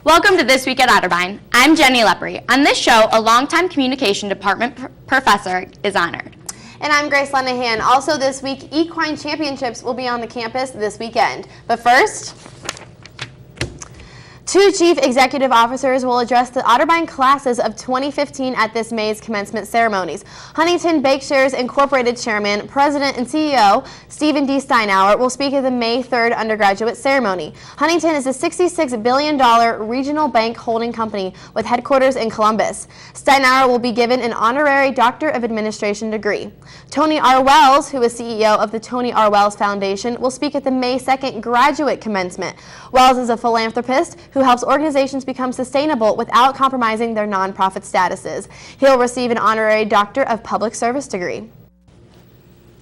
Welcome to This Week at Otterbein. I'm Jenny Lepri. On this show, a longtime communication department professor is honored. And I'm Grace Lenehan. Also this week, equine championships will be on the campus this weekend. But first, two chief executive officers will address the Otterbein classes of 2015 at this May's commencement ceremonies. Huntington Bakeshares Incorporated Chairman, President, and CEO Stephen D. Steinauer will speak at the May 3rd undergraduate ceremony. Huntington is a $66 billion regional bank holding company with headquarters in Columbus. Steinauer will be given an honorary Doctor of Administration degree. Tony R. Wells, who is CEO of the Tony R. Wells Foundation, will speak at the May 2nd graduate commencement. Wells is a philanthropist who helps organizations become sustainable without compromising their nonprofit statuses. He'll receive an honorary Doctor of Public Service degree.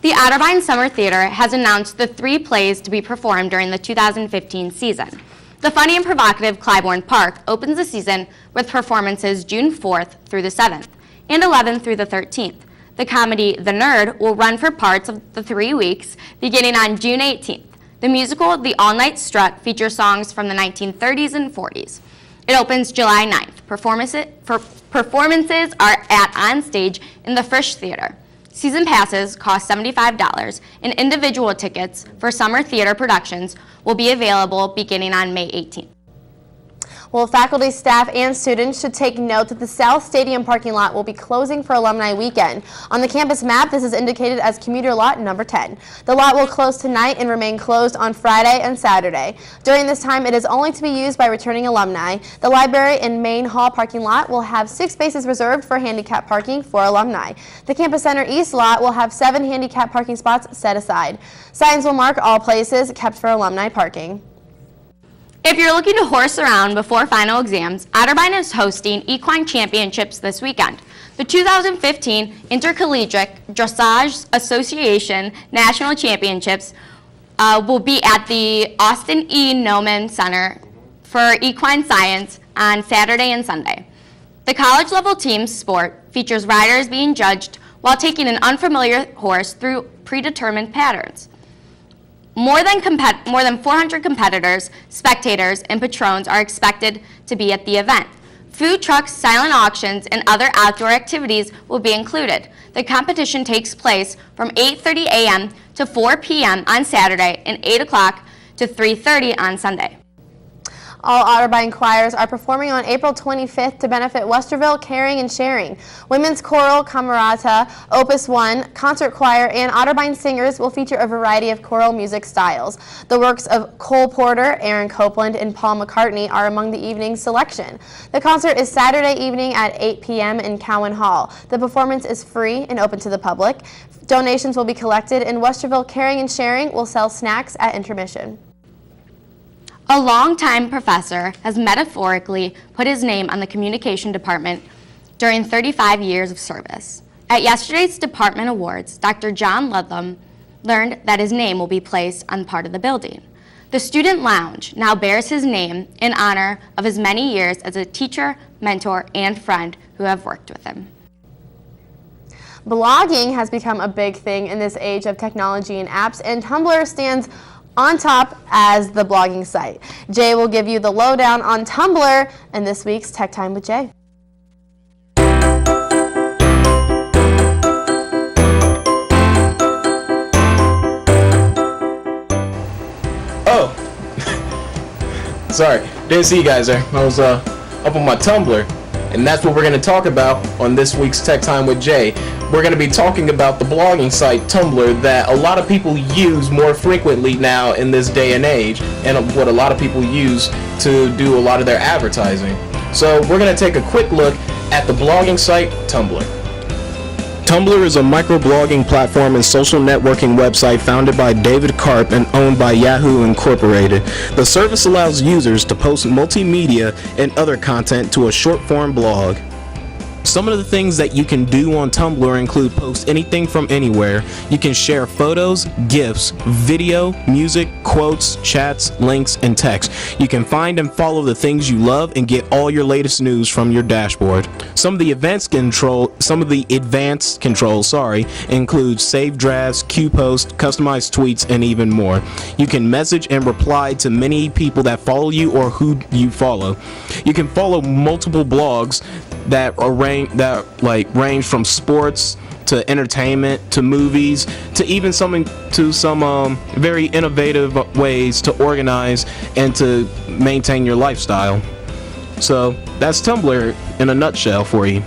The Otterbein Summer Theater has announced the 3 plays to be performed during the 2015 season. The funny and provocative Clybourne Park opens the season with performances June 4th through the 7th and 11th through the 13th. The comedy The Nerd will run for parts of the 3 weeks beginning on June 18th. The musical The All-Night Strut features songs from the 1930s and 40s. It opens July 9th. Performances are at On Stage in the Frisch Theater. Season passes cost $75, and individual tickets for summer theater productions will be available beginning on May 18th. Well, faculty, staff, and students should take note that the South Stadium parking lot will be closing for Alumni Weekend. On the campus map, this is indicated as commuter lot number 10. The lot will close tonight and remain closed on Friday and Saturday. During this time, it is only to be used by returning alumni. The library and main hall parking lot will have 6 spaces reserved for handicap parking for alumni. The Campus Center East lot will have 7 handicap parking spots set aside. Signs will mark all places kept for alumni parking. If you're looking to horse around before final exams, Otterbein is hosting equine championships this weekend. The 2015 Intercollegiate Dressage Association National Championships will be at the Austin E. Noman Center for Equine Science on Saturday and Sunday. The college-level team sport features riders being judged while taking an unfamiliar horse through predetermined patterns. More than 400 competitors, spectators, and patrons are expected to be at the event. Food trucks, silent auctions, and other outdoor activities will be included. The competition takes place from 8:30 a.m. to 4 p.m. on Saturday and 8 o'clock to 3:30 on Sunday. All Otterbein choirs are performing on April 25th to benefit Westerville Caring and Sharing. Women's Choral Camerata, Opus 1, Concert Choir, and Otterbein singers will feature a variety of choral music styles. The works of Cole Porter, Aaron Copeland, and Paul McCartney are among the evening's selection. The concert is Saturday evening at 8 p.m. in Cowan Hall. The performance is free and open to the public. Donations will be collected, and Westerville Caring and Sharing will sell snacks at intermission. A longtime professor has metaphorically put his name on the communication department during 35 years of service. At yesterday's department awards, Dr. John Ludlam learned that his name will be placed on part of the building. The student lounge now bears his name in honor of his many years as a teacher, mentor, and friend who have worked with him. Blogging has become a big thing in this age of technology and apps, and Tumblr stands on top as the blogging site. Jay will give you the lowdown on Tumblr in this week's Tech Time with Jay. Oh, sorry, didn't see you guys there. I was up on my Tumblr, and that's what we're going to talk about on this week's Tech Time with Jay. We're going to be talking about the blogging site Tumblr that a lot of people use more frequently now in this day and age, and what a lot of people use to do a lot of their advertising. So we're going to take a quick look at the blogging site Tumblr. Tumblr is a microblogging platform and social networking website founded by David Karp and owned by Yahoo Incorporated. The service allows users to post multimedia and other content to a short-form blog. Some of the things that you can do on Tumblr include post anything from anywhere. You can share photos, GIFs, video, music, quotes, chats, links, and text. You can find and follow the things you love and get all your latest news from your dashboard. Some of the advanced controls, include save drafts, queue posts, customized tweets, and even more. You can message and reply to many people that follow you or who you follow. You can follow multiple blogs that range from sports to entertainment to movies to even some very innovative ways to organize and to maintain your lifestyle. So that's Tumblr in a nutshell for you.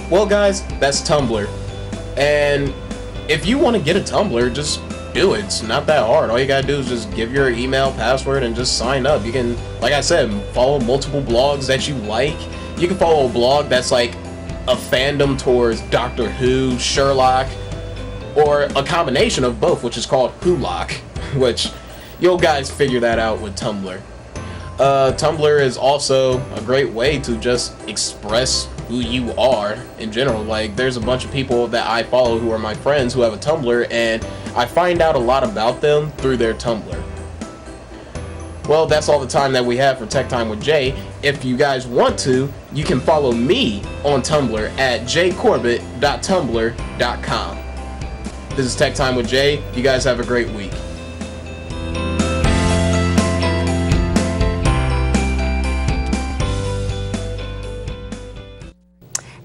Well, guys, that's Tumblr. And if you want to get a Tumblr, just do it. It's not that hard. All you gotta do is just give your email password and just sign up. You can, like I said, follow multiple blogs that you like. You can follow a blog that's like a fandom towards Doctor Who, Sherlock, or a combination of both, which is called Wholock, which you'll guys figure that out with Tumblr. Tumblr is also a great way to just express who you are in general. Like, there's a bunch of people that I follow who are my friends who have a Tumblr, and I find out a lot about them through their Tumblr. Well, that's all the time that we have for Tech Time with Jay. If you guys want to, you can follow me on Tumblr at jcorbett.tumblr.com. This is Tech Time with Jay. You guys have a great week.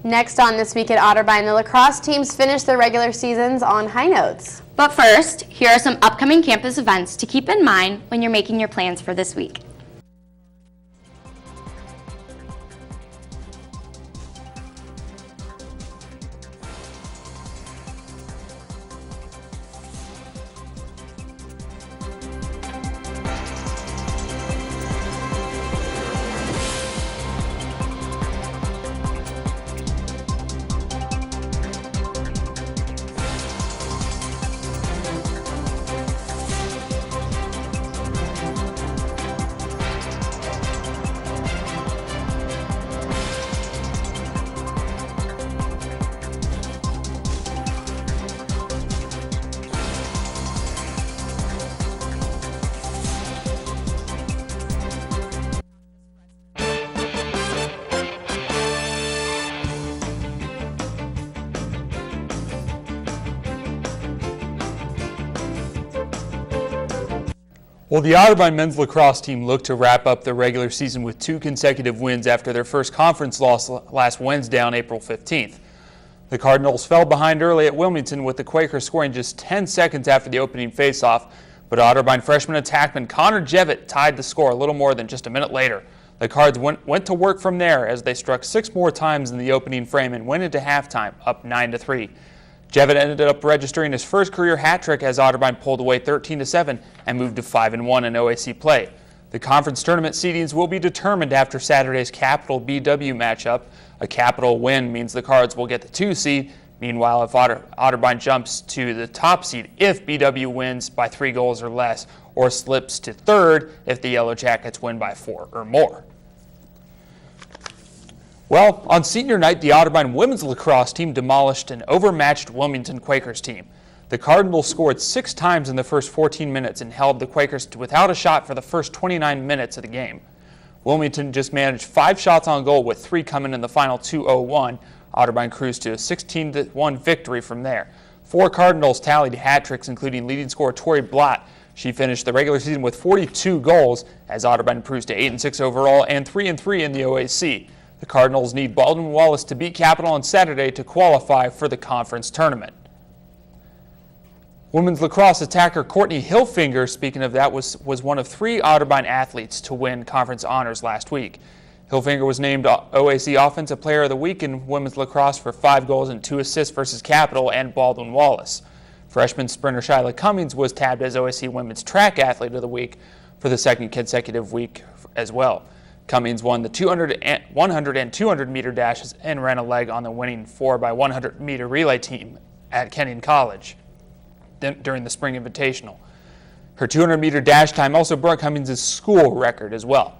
Next on This Week at Otterbein, the lacrosse teams finished their regular seasons on high notes. But first, here are some upcoming campus events to keep in mind when you're making your plans for this week. Well, the Otterbein men's lacrosse team looked to wrap up the regular season with 2 consecutive wins after their first conference loss last Wednesday on April 15th. The Cardinals fell behind early at Wilmington with the Quakers scoring just 10 seconds after the opening faceoff, but Otterbein freshman attackman Connor Jevitt tied the score a little more than just a minute later. The Cards went to work from there as they struck 6 more times in the opening frame and went into halftime up 9-3. Jevitt ended up registering his first career hat trick as Otterbein pulled away 13-7 and moved to 5-1 in OAC play. The conference tournament seedings will be determined after Saturday's Capital BW matchup. A Capital win means the Cards will get the 2 seed. Meanwhile, if Otterbein jumps to the top seed if BW wins by 3 goals or less, or slips to 3rd if the Yellow Jackets win by 4 or more. Well, on senior night, the Otterbein women's lacrosse team demolished an overmatched Wilmington Quakers team. The Cardinals scored 6 times in the first 14 minutes and held the Quakers without a shot for the first 29 minutes of the game. Wilmington just managed 5 shots on goal with 3 coming in the final 2-0-1. Otterbein cruised to a 16-1 victory from there. 4 Cardinals tallied hat tricks, including leading scorer Tori Blatt. She finished the regular season with 42 goals as Otterbein cruised to 8-6 overall and 3-3 in the OAC. The Cardinals need Baldwin Wallace to beat Capital on Saturday to qualify for the conference tournament. Women's lacrosse attacker Courtney Hilfinger, speaking of that, was one of 3 Otterbein athletes to win conference honors last week. Hilfinger was named OAC Offensive Player of the Week in women's lacrosse for 5 goals and 2 assists versus Capital and Baldwin Wallace. Freshman sprinter Shyla Cummings was tabbed as OAC Women's Track Athlete of the Week for the 2nd consecutive week as well. Cummings won the 100 and 200 meter dashes and ran a leg on the winning 4x100 meter relay team at Kenyon College during the Spring Invitational. Her 200 meter dash time also broke Cummings' school record as well.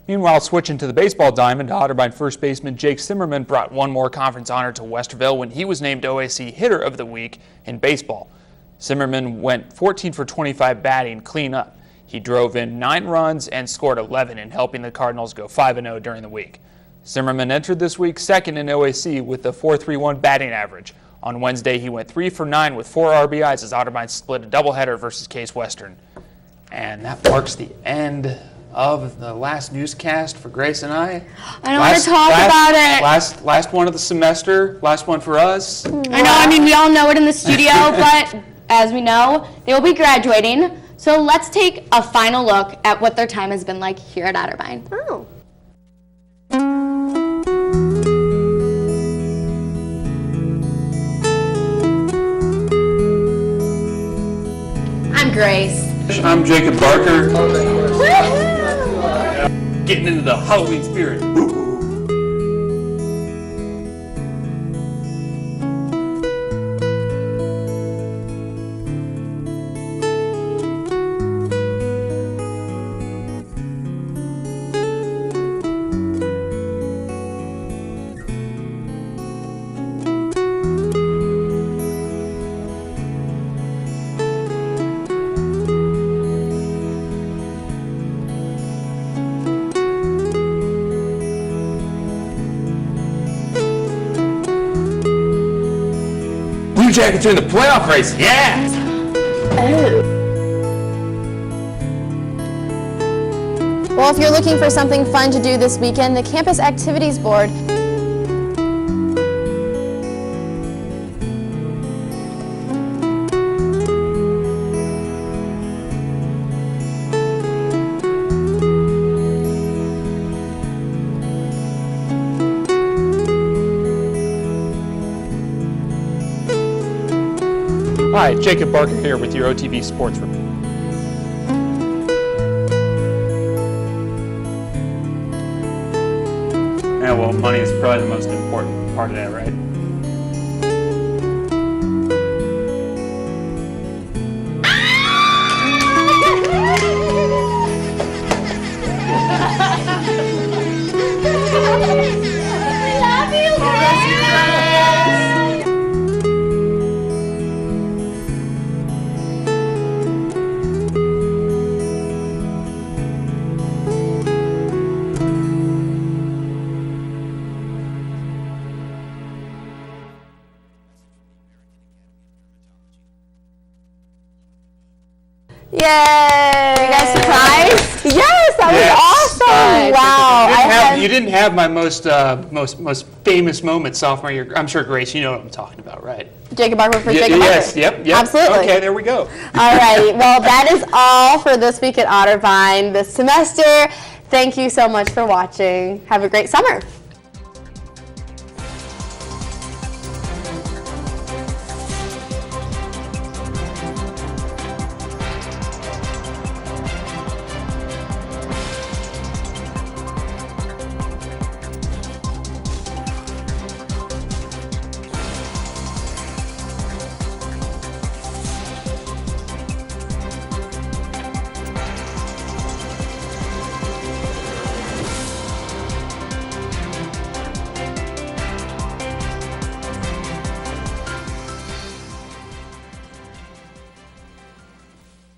Meanwhile, switching to the baseball diamond, Otterbein first baseman Jake Zimmerman brought one more conference honor to Westerville when he was named OAC Hitter of the Week in baseball. Zimmerman went 14 for 25 batting cleanup. He drove in 9 runs and scored 11 in helping the Cardinals go 5-0 during the week. Zimmerman entered this week second in OAC with a .431 batting average. On Wednesday, he went 3 for 9 with 4 RBIs as Otterbein split a doubleheader versus Case Western. And that marks the end of the last newscast for Grace and I. I don't want to talk about it. Last one of the semester, last one for us. I know, I mean, we all know it in the studio, but as we know, they will be graduating. So let's take a final look at what their time has been like here at Otterbein. Oh. I'm Grace. I'm Jacob Barker. Getting into the Halloween spirit. Blue Jackets are in the playoff race. Yeah. Well, if you're looking for something fun to do this weekend, the Campus Activities Board Hi, Jacob Barker here with your OTB Sports Report. Yeah, well, money is probably the most important part of that, right? Yay! You guys surprised? Yes, that was awesome! Wow. You didn't have my most famous moment sophomore year. I'm sure, Grace, you know what I'm talking about, right? Jacob Barker for Jacob Yes, Barker. yep. Absolutely. Okay, there we go. All right. Well, that is all for this week at Otterbein this semester. Thank you so much for watching. Have a great summer.